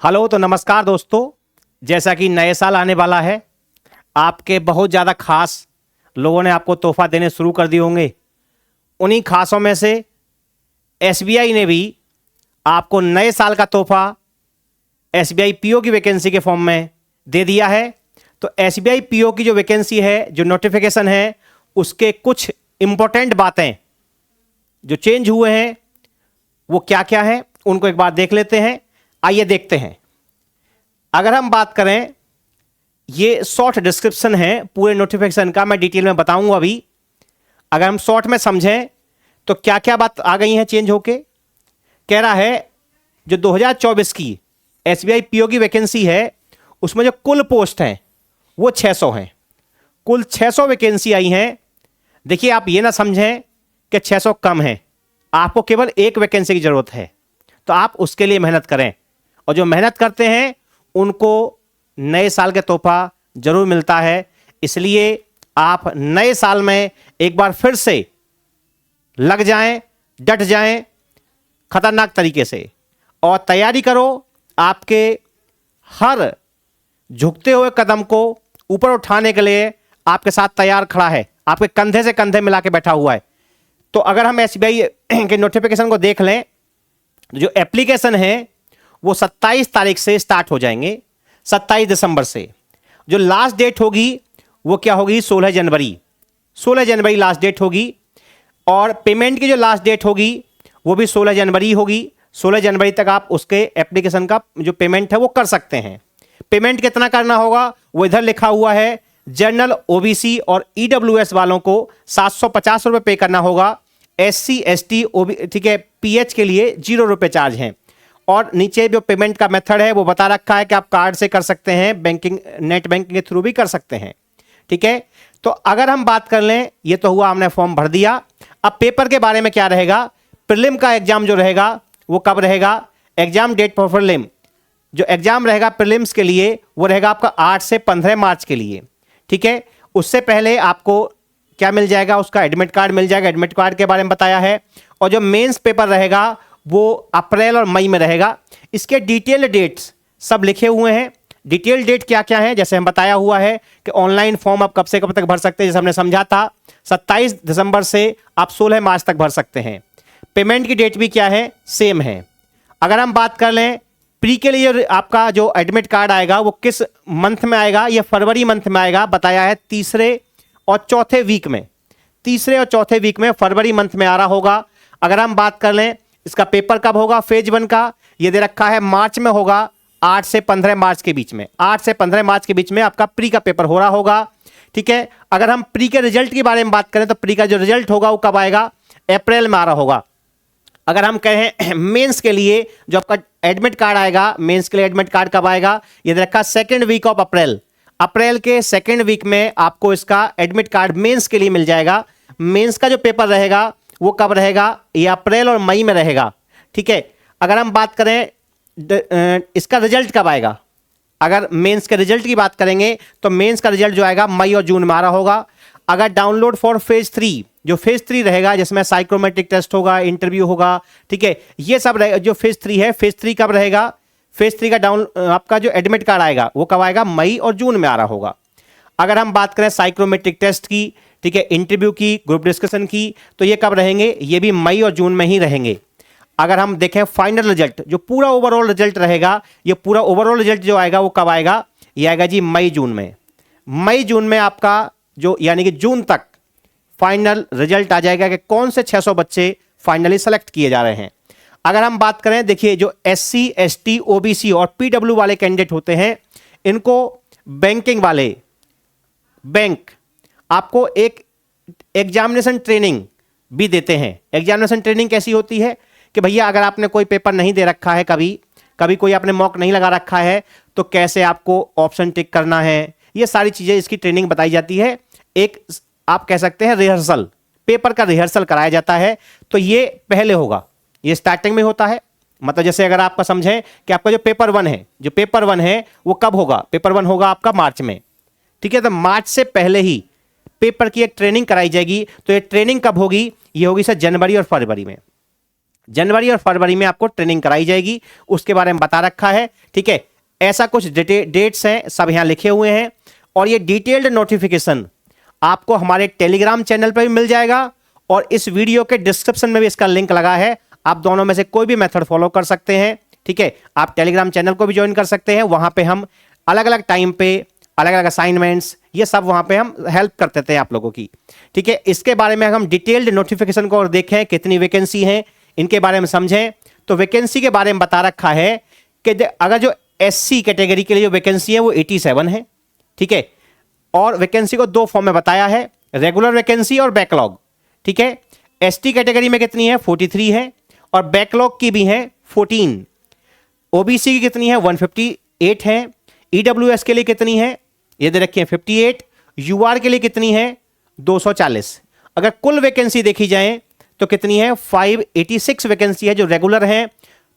Hello तो नमस्कार दोस्तों। जैसा कि नए साल आने वाला है, आपके बहुत ज़्यादा खास लोगों ने आपको तोहफा देने शुरू कर दिए होंगे। उन्हीं खासों में से एसबीआई ने भी आपको नए साल का तोहफा एसबीआई पीओ की वैकेंसी के फॉर्म में दे दिया है। तो एसबीआई पीओ की जो वैकेंसी है, जो नोटिफिकेशन है, उसके कुछ इम्पोर्टेंट बातें जो चेंज हुए हैं वो क्या क्या है, उनको एक बार देख लेते हैं। आइए देखते हैं। अगर हम बात करें, ये शॉर्ट डिस्क्रिप्शन है पूरे नोटिफिकेशन का, मैं डिटेल में बताऊंगा अभी। अगर हम शॉर्ट में समझें तो क्या क्या बात आ गई हैं चेंज होके। कह रहा है जो 2024 की एसबीआई पीओ की वैकेंसी है, उसमें जो कुल पोस्ट हैं वो 600 हैं। कुल 600 वैकेंसी आई हैं। देखिए, आप ये ना समझें कि 600 कम है, आपको केवल एक वैकेंसी की जरूरत है, तो आप उसके लिए मेहनत करें। और जो मेहनत करते हैं उनको नए साल के तोहफा जरूर मिलता है। इसलिए आप नए साल में एक बार फिर से लग जाएं, डट जाएं खतरनाक तरीके से और तैयारी करो। आपके हर झुकते हुए कदम को ऊपर उठाने के लिए आपके साथ तैयार खड़ा है, आपके कंधे से कंधे मिला के बैठा हुआ है। तो अगर हम एसबीआई के नोटिफिकेशन को देख लें, जो एप्लीकेशन है वो 27 तारीख से स्टार्ट हो जाएंगे, 27 दिसंबर से। जो लास्ट डेट होगी वो क्या होगी, 16 जनवरी। 16 जनवरी लास्ट डेट होगी। और पेमेंट की जो लास्ट डेट होगी वो भी 16 जनवरी होगी। 16 जनवरी तक आप उसके एप्लीकेशन का जो पेमेंट है वो कर सकते हैं। पेमेंट कितना करना होगा वो इधर लिखा हुआ है। जनरल, ओबीसी और ईडब्ल्यूएस वालों को 750 रुपये पे करना होगा। एससी, एसटी, ठीक है, पीएच के लिए 0 रुपये चार्ज हैं। और नीचे जो पेमेंट का मेथड है वो बता रखा है कि आप कार्ड से कर सकते हैं, बैंकिंग, नेट बैंकिंग के थ्रू भी कर सकते हैं। ठीक है, तो अगर हम बात कर लें, ये तो हुआ, हमने फॉर्म भर दिया। अब पेपर के बारे में क्या रहेगा। प्रीलिम का एग्जाम जो रहेगा वो कब रहेगा, एग्जाम डेट फॉर प्रीलिम, जो एग्जाम रहेगा प्रीलिम्स के लिए वो रहेगा आपका 8 से 15 मार्च के लिए। ठीक है, उससे पहले आपको क्या मिल जाएगा, उसका एडमिट कार्ड मिल जाएगा। एडमिट कार्ड के बारे में बताया है। और जो मेंस पेपर रहेगा वो अप्रैल और मई में रहेगा। इसके डिटेल डेट्स सब लिखे हुए हैं। डिटेल डेट क्या क्या है, जैसे हम बताया हुआ है कि ऑनलाइन फॉर्म आप कब से कब तक भर सकते हैं, जैसे हमने समझा था 27 दिसंबर से आप 16 मार्च तक भर सकते हैं। पेमेंट की डेट भी क्या है, सेम है। अगर हम बात कर लें प्री के लिए, आपका जो एडमिट कार्ड आएगा वो किस मंथ में आएगा, ये फरवरी मंथ में आएगा। बताया है तीसरे और चौथे वीक में, तीसरे और चौथे वीक में फरवरी मंथ में आ रहा होगा। अगर हम बात कर लें इसका पेपर कब होगा, फेज 1 का ये दे रखा है मार्च में होगा, 8 से 15 मार्च के बीच में। 8 से 15 मार्च के बीच में आपका प्री का पेपर हो रहा होगा। ठीक है, अगर हम प्री के रिजल्ट के बारे में बात करें तो प्री का जो रिजल्ट होगा वो कब आएगा, अप्रैल में आ रहा होगा। अगर हम कहें मेंस के लिए जो आपका एडमिट कार्ड आएगा, मेंस के लिए एडमिट कार्ड कब आएगा, ये दे रखा सेकेंड वीक ऑफ अप्रैल। अप्रैल के सेकेंड वीक में आपको इसका एडमिट कार्ड मेंस के लिए मिल जाएगा। मेंस का जो पेपर रहेगा वो कब रहेगा, ये अप्रैल और मई में रहेगा। ठीक है, अगर हम बात करें इसका रिजल्ट कब आएगा, अगर मेंस के रिजल्ट की बात करेंगे तो मेंस का रिजल्ट जो आएगा मई और जून में आ रहा होगा। अगर डाउनलोड फॉर फेज 3, जो फेज 3 रहेगा जिसमें साइकोमेट्रिक टेस्ट होगा, इंटरव्यू होगा, ठीक है, ये सब रहेगा। जो फेज 3 है, फेज 3 कब रहेगा, फेज 3 का आपका जो एडमिट कार्ड आएगा वो कब आएगा, मई और जून में आ रहा होगा। अगर हम बात करें साइकोमेट्रिक टेस्ट की, ठीक है, इंटरव्यू की, ग्रुप डिस्कशन की, तो ये कब रहेंगे, ये भी मई और जून में ही रहेंगे। अगर हम देखें फाइनल रिजल्ट, जो पूरा ओवरऑल रिजल्ट रहेगा, ये पूरा ओवरऑल रिजल्ट जो आएगा वो कब आएगा, ये आएगा जी मई जून में। मई जून में आपका जो, यानी कि जून तक फाइनल रिजल्ट आ जाएगा कि कौन से 600 बच्चे फाइनली सेलेक्ट किए जा रहे हैं। अगर हम बात करें, देखिए जो एससी, एसटी, ओबीसी और पीडब्ल्यू वाले कैंडिडेट होते हैं, इनको बैंकिंग वाले बैंक आपको एक एग्जामिनेशन ट्रेनिंग भी देते हैं। एग्जामिनेशन ट्रेनिंग कैसी होती है कि भैया अगर आपने कोई पेपर नहीं दे रखा है, कभी कोई आपने मॉक नहीं लगा रखा है, तो कैसे आपको ऑप्शन टिक करना है, ये सारी चीजें इसकी ट्रेनिंग बताई जाती है। एक आप कह सकते हैं रिहर्सल, पेपर का रिहर्सल कराया जाता है। तो ये पहले होगा, ये स्टार्टिंग में होता है। मतलब जैसे अगर आपका समझें कि आपका जो पेपर 1 है, जो पेपर 1 है वो कब होगा, पेपर 1 होगा आपका मार्च में। ठीक है, तो मार्च से पहले ही पेपर की एक ट्रेनिंग कराई जाएगी। तो ये ट्रेनिंग कब होगी, ये होगी सर जनवरी और फरवरी में। जनवरी और फरवरी में आपको ट्रेनिंग कराई जाएगी, उसके बारे में बता रखा है। ठीक है, ऐसा कुछ डेट्स हैं, सब यहां लिखे हुए हैं। और ये डिटेल्ड नोटिफिकेशन आपको हमारे टेलीग्राम चैनल पर भी मिल जाएगा और इस वीडियो के डिस्क्रिप्शन में भी इसका लिंक लगा है। आप दोनों में से कोई भी मेथड फॉलो कर सकते हैं। ठीक है, आप टेलीग्राम चैनल को भी ज्वाइन कर सकते हैं, वहां पे हम अलग अलग टाइम पे अलग अलग असाइनमेंट्स ये सब वहां पे हम हेल्प करते थे आप लोगों की। ठीक है, इसके बारे में हम डिटेल्ड नोटिफिकेशन को और देखें कितनी वैकेंसी है, इनके बारे में समझें। तो वैकेंसी के बारे में बता रखा है कि अगर जो एससी कैटेगरी के लिए जो वैकेंसी है वो 87 है। ठीक है, और वैकेंसी को दो फॉर्म में बताया है, रेगुलर वैकेंसी और बैकलॉग। ठीक है, एसटी कैटेगरी में कितनी है 43 है और बैकलॉग की भी है 14। ओबीसी की कितनी है 158 है। ईडब्ल्यूएस के लिए कितनी है ये दे रखी है 58। यूआर के लिए कितनी है 240। अगर कुल वैकेंसी देखी जाए तो कितनी है 586 वैकेंसी है जो रेगुलर है,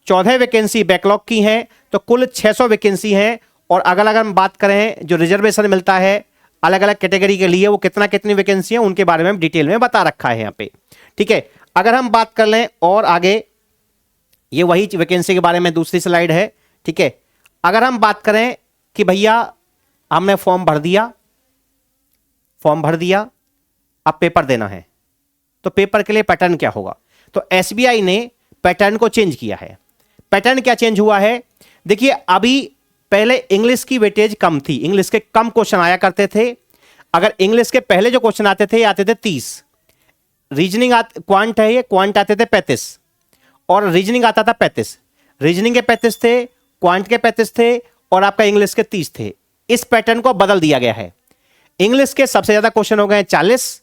14 वैकेंसी बैकलॉग की है, तो कुल 600 वैकेंसी है। और अगर हम बात करें जो रिजर्वेशन मिलता है अलग अलग कैटेगरी के लिए वो कितनी वैकेंसी है उनके बारे में हम डिटेल में बता रखा है यहाँ पे। ठीक है, अगर हम बात कर लें और आगे, ये वही वैकेंसी के बारे में दूसरी स्लाइड है। ठीक है, अगर हम बात करें कि भैया हमने फॉर्म भर दिया, अब पेपर देना है, तो पेपर के लिए पैटर्न क्या होगा। तो एसबीआई ने पैटर्न को चेंज किया है। पैटर्न क्या चेंज हुआ है, देखिए अभी पहले इंग्लिश की वेटेज कम थी, इंग्लिश के कम क्वेश्चन आया करते थे। अगर इंग्लिश के पहले जो क्वेश्चन आते थे आते थे 30, रीजनिंग क्वांट है ये, क्वांट आते थे 35 और रीजनिंग आता था 35। रीजनिंग के 35 थे, क्वांट के 35 थे और आपका इंग्लिश के 30 थे। इस पैटर्न को बदल दिया गया है। इंग्लिश के सबसे ज्यादा क्वेश्चन हो गए 40,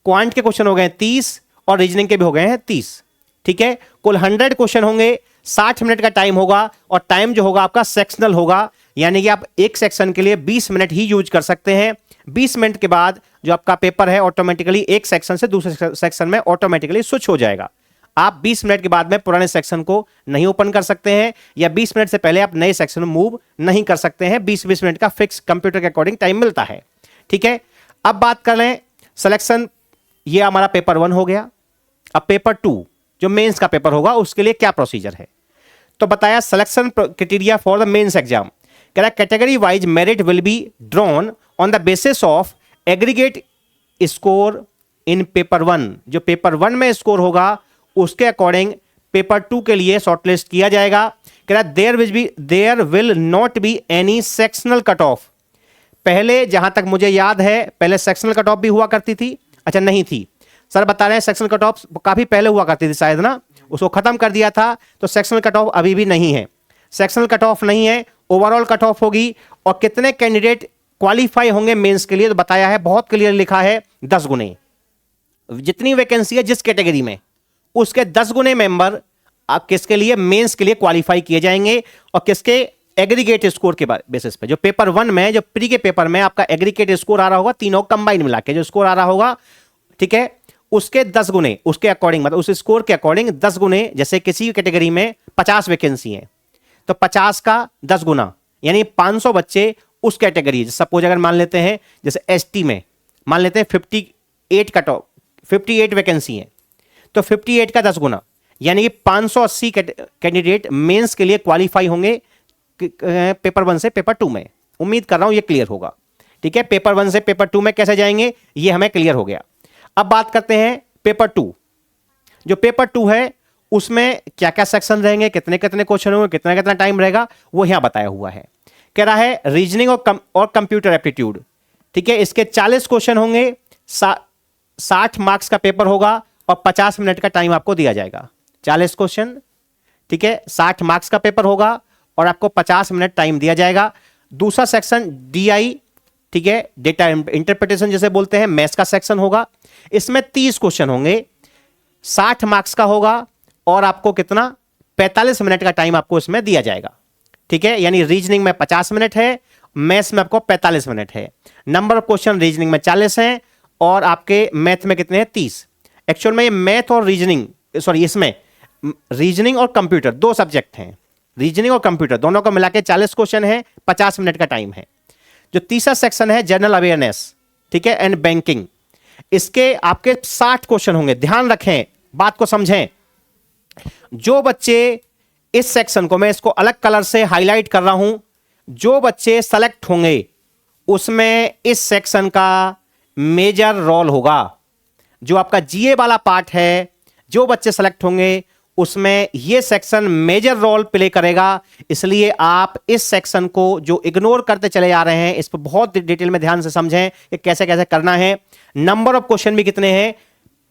क्वांट के क्वेश्चन हो गए 30 और रीजनिंग के भी हो गए हैं 30। ठीक है, कुल 100 क्वेश्चन होंगे, 60 मिनट का टाइम होगा और टाइम जो होगा आपका सेक्शनल होगा, यानी कि आप एक सेक्शन के लिए 20 मिनट ही यूज कर सकते हैं। 20 मिनट के बाद जो आपका पेपर है ऑटोमेटिकली एक सेक्शन से दूसरे सेक्शन में ऑटोमेटिकली स्विच हो जाएगा। आप 20 मिनट के बाद में पुराने सेक्शन को नहीं ओपन कर सकते हैं या 20 मिनट से पहले आप नए सेक्शन में मूव नहीं कर सकते हैं। 20-20 मिनट का फिक्स कंप्यूटर के अकॉर्डिंग टाइम मिलता है। ठीक है, अब बात कर लें सिलेक्शन, ये हमारा पेपर 1 हो गया। अब पेपर 2 जो मेंस का पेपर होगा उसके लिए क्या प्रोसीजर है, तो बताया selection criteria for the mains exam. कह रहा category wise merit will be drawn on the basis of aggregate score in paper 1। जो पेपर 1 में स्कोर होगा उसके अकॉर्डिंग पेपर 2 के लिए शॉर्टलिस्ट किया जाएगा। कह रहा there will not be any sectional cut off. पहले जहां तक मुझे याद है पहले सेक्शनल कट ऑफ भी हुआ करती थी, अच्छा नहीं थी, सर बता रहे हैं सेक्शनल कट ऑफ काफी पहले हुआ करती थी शायद ना, उसको खत्म कर दिया था। तो सेक्शनल कट ऑफ अभी भी नहीं है, सेक्शनल कट ऑफ नहीं है, ओवरऑल कट ऑफ होगी। और कितने कैंडिडेट क्वालिफाई होंगे मेंस के लिए तो बताया है, बहुत क्लियर लिखा है 10 गुने। जितनी वैकेंसी है जिस कैटेगरी में उसके 10 गुने मेंबर आप किसके लिए मेंस के लिए क्वालिफाई किए जाएंगे और किसके एग्रीगेट स्कोर के बेसिस पे। जो पेपर 1 में जो प्री के पेपर में आपका एग्रीगेट स्कोर आ रहा होगा, तीनों कंबाइन मिला के जो स्कोर आ रहा होगा, ठीक है, उसके 10 गुने उसके अकॉर्डिंग, मतलब उस स्कोर के अकॉर्डिंग 10 गुने। जैसे किसी कैटेगरी में 50 वैकेंसी है तो 50 का 10 गुना यानी 500 बच्चे उस कैटेगरी, सपोज अगर मान लेते हैं जैसे एसटी में मान लेते हैं 58 कट ऑफ 58 वैकेंसी है तो 58 का 10 गुना यानी कि 580 कैंडिडेट मेंस के लिए क्वालिफाई होंगे पेपर 1 से पेपर 2 में। उम्मीद कर रहा हूं ये क्लियर होगा। ठीक है, पेपर 1 से पेपर 2 में कैसे जाएंगे ये हमें क्लियर हो गया। अब बात करते हैं पेपर 2। जो पेपर 2 है उसमें क्या क्या सेक्शन रहेंगे, कितने कितने क्वेश्चन होंगे, कितना कितना टाइम रहेगा, वो यहां बताया हुआ है। कह रहा है रीजनिंग और कंप्यूटर एप्टीट्यूड। ठीक है, इसके 40 क्वेश्चन होंगे, 60 मार्क्स का पेपर होगा और 50 मिनट का टाइम आपको दिया जाएगा। 40 क्वेश्चन, ठीक है, 60 मार्क्स का पेपर होगा और आपको 50 मिनट टाइम दिया जाएगा। दूसरा सेक्शन डीआई, ठीक है, डेटा इंटरप्रिटेशन जैसे बोलते हैं, मैथ्स का सेक्शन होगा। इसमें 30 क्वेश्चन होंगे, 60 मार्क्स का होगा और आपको कितना 45 मिनट का टाइम आपको इसमें दिया जाएगा। ठीक है, यानी रीजनिंग में 50 मिनट है, मैथ्स में आपको 45 मिनट है। नंबर ऑफ क्वेश्चन रीजनिंग में 40 हैं और आपके मैथ में कितने हैं 30। एक्चुअल में ये मैथ और रीजनिंग, सॉरी इसमें रीजनिंग और कंप्यूटर 2 सब्जेक्ट हैं, रीजनिंग और कंप्यूटर दोनों को मिला के 40 क्वेश्चन है, 50 मिनट का टाइम है। जो तीसरा सेक्शन है जनरल अवेयरनेस, ठीक है, एंड बैंकिंग, इसके आपके 60 क्वेश्चन होंगे। ध्यान रखें, बात को समझें, जो बच्चे इस सेक्शन को, मैं इसको अलग कलर से हाईलाइट कर रहा हूं, जो बच्चे सेलेक्ट होंगे उसमें इस सेक्शन का मेजर रोल होगा। जो आपका जीए वाला पार्ट है, जो बच्चे सेलेक्ट होंगे उसमें यह सेक्शन मेजर रोल प्ले करेगा। इसलिए आप इस सेक्शन को जो इग्नोर करते चले जा रहे हैं, इस पर बहुत डिटेल में ध्यान से समझें कि कैसे कैसे करना है। नंबर ऑफ क्वेश्चन भी कितने हैं?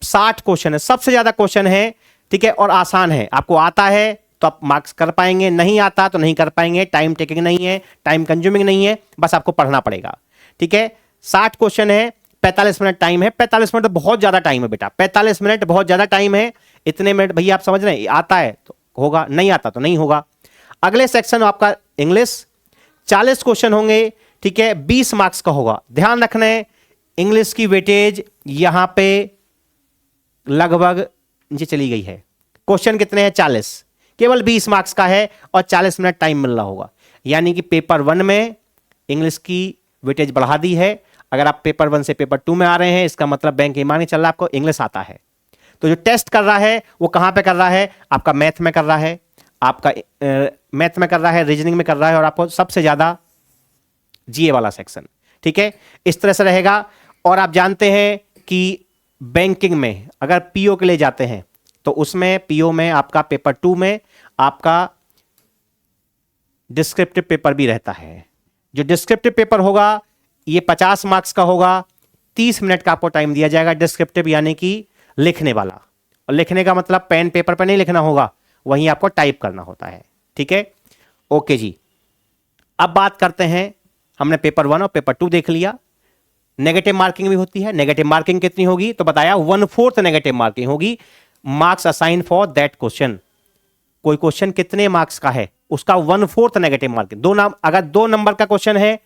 60 क्वेश्चन है, सबसे ज्यादा क्वेश्चन है, ठीक है, और आसान है। आपको आता है तो आप मार्क्स कर पाएंगे, नहीं आता तो नहीं कर पाएंगे। टाइम टेकिंग नहीं है, टाइम कंज्यूमिंग नहीं है, बस आपको पढ़ना पड़ेगा, ठीक है। 60 क्वेश्चन है, 45 मिनट टाइम है। 45 मिनट तो बहुत ज्यादा टाइम है बेटा, 45 मिनट बहुत ज्यादा टाइम है। इतने मिनट भैया आप समझ रहे हैं, आता है तो होगा, नहीं आता तो नहीं होगा। अगले सेक्शन आपका इंग्लिश, 40 क्वेश्चन होंगे, ठीक है, 20 मार्क्स का होगा। ध्यान रखना है इंग्लिश की वेटेज यहां पे लगभग नीचे चली गई है। क्वेश्चन कितने हैं? 40, केवल 20 मार्क्स का है और 40 मिनट टाइम मिल रहा होगा। यानी कि पेपर 1 में इंग्लिश की वेटेज बढ़ा दी है। अगर आप पेपर 1 से पेपर 2 में आ रहे हैं, इसका मतलब बैंक ईमान नहीं चल रहा, आपको इंग्लिश आता है। तो जो टेस्ट कर रहा है वो कहां पे कर रहा है? आपका मैथ में कर रहा है, आपका मैथ में कर रहा है, रीजनिंग में कर रहा है, और आपको सबसे ज्यादा जीए वाला सेक्शन, ठीक है, इस तरह से रहेगा। और आप जानते हैं कि बैंकिंग में अगर पीओ के लिए जाते हैं तो उसमें पीओ में आपका पेपर 2 में आपका डिस्क्रिप्टिव पेपर भी रहता है। जो डिस्क्रिप्टिव पेपर होगा ये 50 मार्क्स का होगा। 30 मिनट का आपको टाइम दिया जाएगा डिस्क्रिप्टिव, यानी कि लिखने वाला। और लिखने का मतलब पेन पेपर पर नहीं लिखना होगा, वहीं आपको टाइप करना होता है, ठीक है। ओके जी, अब बात करते हैं, हमने पेपर 1 और पेपर 2 देख लिया। नेगेटिव मार्किंग भी होती है। नेगेटिव मार्किंग कितनी होगी? तो बताया 1/4 नेगेटिव मार्किंग होगी। Marks assign for that question. कोई क्वेश्चन कितने मार्क्स का है उसका 1/4 नेगेटिव मार्किंग। अगर 2 नंबर का क्वेश्चन है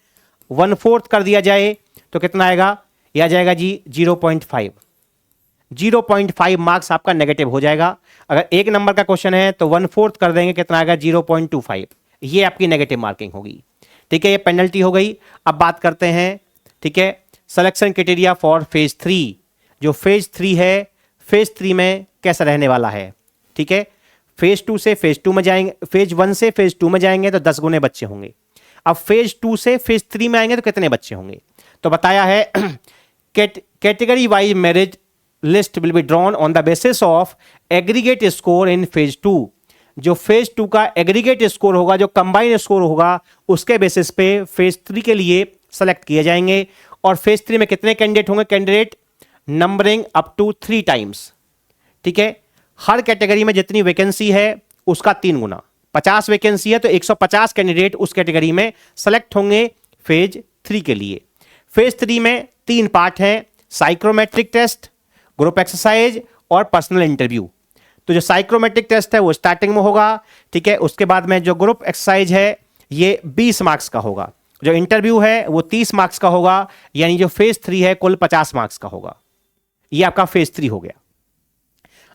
1/4 कर दिया जाए तो कितना आएगा? यह आ जाएगा जी 0.5। 0.5 मार्क्स आपका नेगेटिव हो जाएगा। अगर 1 नंबर का क्वेश्चन है तो 1/4 कर देंगे, कितना आएगा? 0.25। ये आपकी नेगेटिव मार्किंग होगी, ठीक है, ये पेनल्टी हो गई। अब बात करते हैं, ठीक है, सिलेक्शन क्राइटेरिया फॉर फेज 3। जो फेज 3 है, फेज 3 में कैसा रहने वाला है, ठीक है। फेज 2 से फेज 2 में जाएंगे, फेज 1 से फेज 2 में जाएंगे तो 10 गुने बच्चे होंगे। अब फेज 2 से फेज 3 में आएंगे तो कितने बच्चे होंगे? तो बताया है category wise merit list will be drawn on the basis of aggregate score in phase 2। जो फेज 2 का एग्रीगेट स्कोर होगा, जो कंबाइन स्कोर होगा, उसके बेसिस पे फेज 3 के लिए सेलेक्ट किए जाएंगे। और फेज 3 में कितने कैंडिडेट होंगे? Candidate numbering up to 3 times, ठीक है। हर कैटेगरी में जितनी वैकेंसी है उसका 3 गुना। 50 वैकेंसी है तो 150 कैंडिडेट उस कैटेगरी में सेलेक्ट होंगे फेज 3 के लिए। फेज 3 में 3 पार्ट हैं, साइक्रोमेट्रिक टेस्ट, ग्रुप एक्सरसाइज और पर्सनल इंटरव्यू। तो जो साइक्रोमेट्रिक टेस्ट है वो स्टार्टिंग में होगा, ठीक है। उसके बाद में जो ग्रुप एक्सरसाइज है ये 20 मार्क्स का होगा। जो इंटरव्यू है वो 30 मार्क्स का होगा, यानी जो फेज 3 है कुल 50 मार्क्स का होगा। ये आपका फेज 3 हो गया।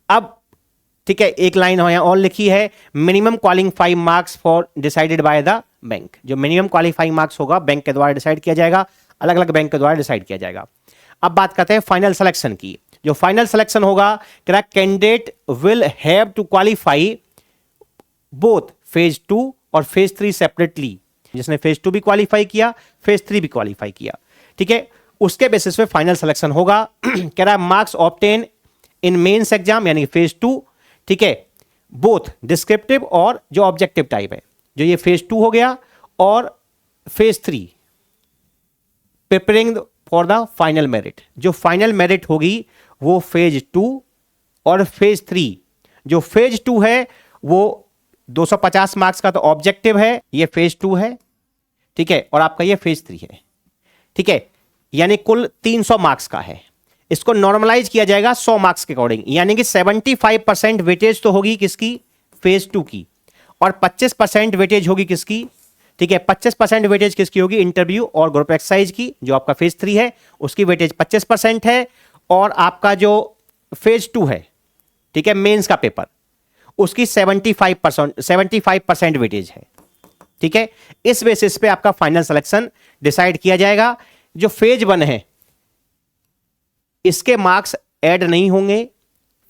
अब ठीक है, एक लाइन यहां और लिखी है, minimum qualifying marks for decided by the bank. जो मिनिमम क्वालिफाइंग मार्क्स होगा बैंक के द्वारा डिसाइड किया जाएगा, अलग अलग बैंक के द्वारा डिसाइड किया जाएगा। अब बात करते हैं फाइनल सिलेक्शन की। जो फाइनल सिलेक्शन होगा, candidate will have to qualify both phase 2 और फेज 3 सेपरेटली। जिसने फेज 2 भी क्वालिफाई किया, फेज 3 भी क्वालिफाई किया, ठीक है, उसके बेसिस पे फाइनल सिलेक्शन होगा। कह रहा है marks obtain in mains exam, यानी फेज 2, ठीक है, बोथ डिस्क्रिप्टिव और जो ऑब्जेक्टिव टाइप है। जो ये फेज 2 हो गया, और phase 3 preparing for the final merit. जो फाइनल मेरिट होगी वो फेज 2 और फेज 3। जो फेज 2 है वो 250 मार्क्स का तो ऑब्जेक्टिव है, ये फेज 2 है, ठीक है, और आपका ये फेज 3 है, ठीक है, यानी कुल 300 मार्क्स का है। इसको नॉर्मलाइज किया जाएगा 100 मार्क्स के अकॉर्डिंग, यानी कि 75% वेटेज तो होगी किसकी? फेज 2 की, और 25% वेटेज होगी किसकी? ठीक है, 25% वेटेज किसकी होगी? इंटरव्यू और ग्रुप एक्सरसाइज की। जो आपका फेज 3 है उसकी वेटेज 25% है, और आपका जो फेज 2 है, ठीक है, मेंस का पेपर, उसकी 75% वेटेज है, ठीक है। इस बेसिस पे आपका फाइनल सिलेक्शन डिसाइड किया जाएगा। जो फेज 1 है इसके मार्क्स ऐड नहीं होंगे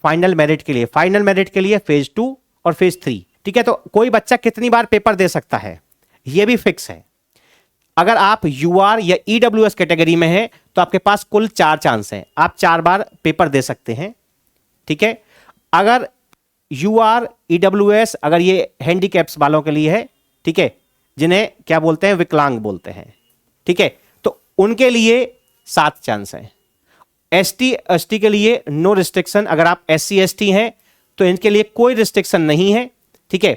फाइनल मेरिट के लिए। फाइनल मेरिट के लिए फेज 2 और फेज 3। ठीक है, तो कोई बच्चा कितनी बार पेपर दे सकता है यह भी फिक्स है। अगर आप यूआर या ईडब्ल्यूएस कैटेगरी में हैं तो आपके पास कुल 4 चांस हैं, आप 4 बार पेपर दे सकते हैं। ठीक है, अगर यूआर ईडब्ल्यूएस अगर ये हैंडीकैप्स वालों के लिए है, ठीक है, जिन्हें क्या बोलते हैं, विकलांग बोलते हैं। ठीक है, तो उनके लिए 7 चांस हैं। एसटी एसटी के लिए नो रिस्ट्रिक्शन। अगर आप एससी एसटी हैं तो इनके लिए कोई रिस्ट्रिक्शन नहीं है। ठीक है,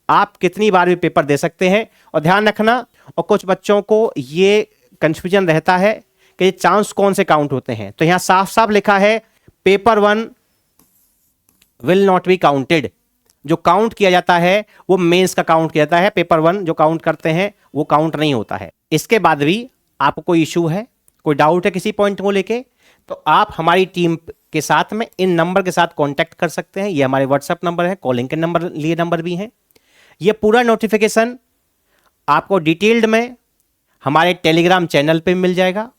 आप कितनी बार भी पेपर दे सकते हैं। और ध्यान रखना, और कुछ बच्चों को ये कंफ्यूजन रहता है कि ये चांस कौन से काउंट होते हैं, तो यहां साफ साफ लिखा है paper 1 will not be counted. जो काउंट किया जाता है वो मेंस का काउंट किया जाता है, पेपर 1 जो काउंट करते हैं वो काउंट नहीं होता है। इसके बाद भी आपको कोई इशू है, कोई डाउट है किसी पॉइंट को लेके, तो आप हमारी टीम के साथ में इन नंबर के साथ कांटेक्ट कर सकते हैं। ये हमारे व्हाट्सएप नंबर है, कॉलिंग के नंबर लिए नंबर भी हैं। ये पूरा नोटिफिकेशन आपको डिटेल्ड में हमारे टेलीग्राम चैनल पे मिल जाएगा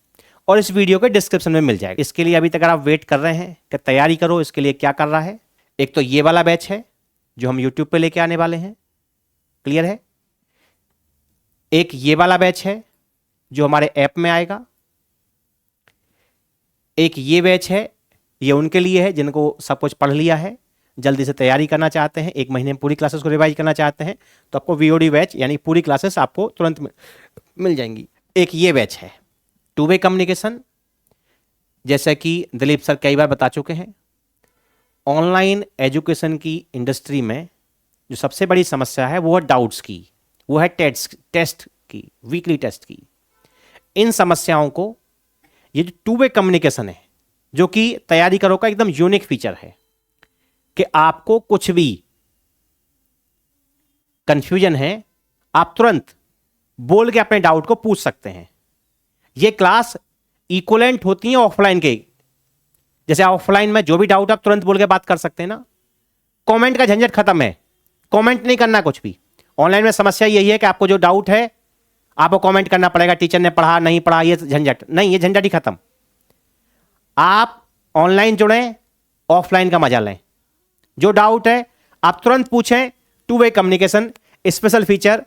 और इस वीडियो के डिस्क्रिप्शन में मिल जाएगा। इसके लिए अभी तक अगर आप वेट कर रहे हैं कि तैयारी करो, इसके लिए क्या कर रहा है, एक तो ये वाला बैच है जो हम यूट्यूब पे लेके आने वाले हैं, क्लियर है। एक ये वाला बैच है जो हमारे ऐप में आएगा। एक ये बैच है, ये उनके लिए है जिनको सब कुछ पढ़ लिया है, जल्दी से तैयारी करना चाहते हैं, 1 महीने में पूरी क्लासेस को रिवाइज करना चाहते हैं, तो आपको वीओडी बैच यानी पूरी क्लासेस आपको तुरंत मिल जाएंगी। एक ये बैच है 2 वे कम्युनिकेशन, जैसा कि दिलीप सर कई बार बता चुके हैं, ऑनलाइन एजुकेशन की इंडस्ट्री में जो सबसे बड़ी समस्या है वो है डाउट्स की, वो है टेस्ट की, वीकली टेस्ट की। इन समस्याओं को ये जो 2 वे कम्युनिकेशन है, जो कि तैयारी करो का एकदम यूनिक फीचर है कि आपको कुछ भी कंफ्यूजन है आप तुरंत बोल के अपने डाउट को पूछ सकते हैं। ये क्लास इक्वलेंट होती है ऑफलाइन के, जैसे ऑफलाइन में जो भी डाउट आप तुरंत बोल के बात कर सकते हैं ना, कमेंट का झंझट खत्म है, कमेंट नहीं करना कुछ भी। ऑनलाइन में समस्या यही है कि आपको जो डाउट है आपको कमेंट करना पड़ेगा, टीचर ने पढ़ा नहीं पढ़ा, ये झंझट नहीं, ये झंझट ही खत्म। आप ऑनलाइन जुड़ें, ऑफलाइन का मजा लें, जो डाउट है आप तुरंत पूछें। 2 वे कम्युनिकेशन स्पेशल फीचर,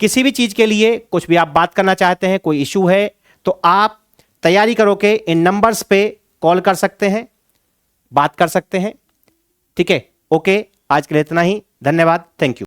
किसी भी चीज के लिए कुछ भी आप बात करना चाहते हैं, कोई इशू है तो आप तैयारी करो के इन नंबर्स पे कॉल कर सकते हैं, बात कर सकते हैं। ठीक है, ओके, आज के लिए इतना ही, धन्यवाद, थैंक यू।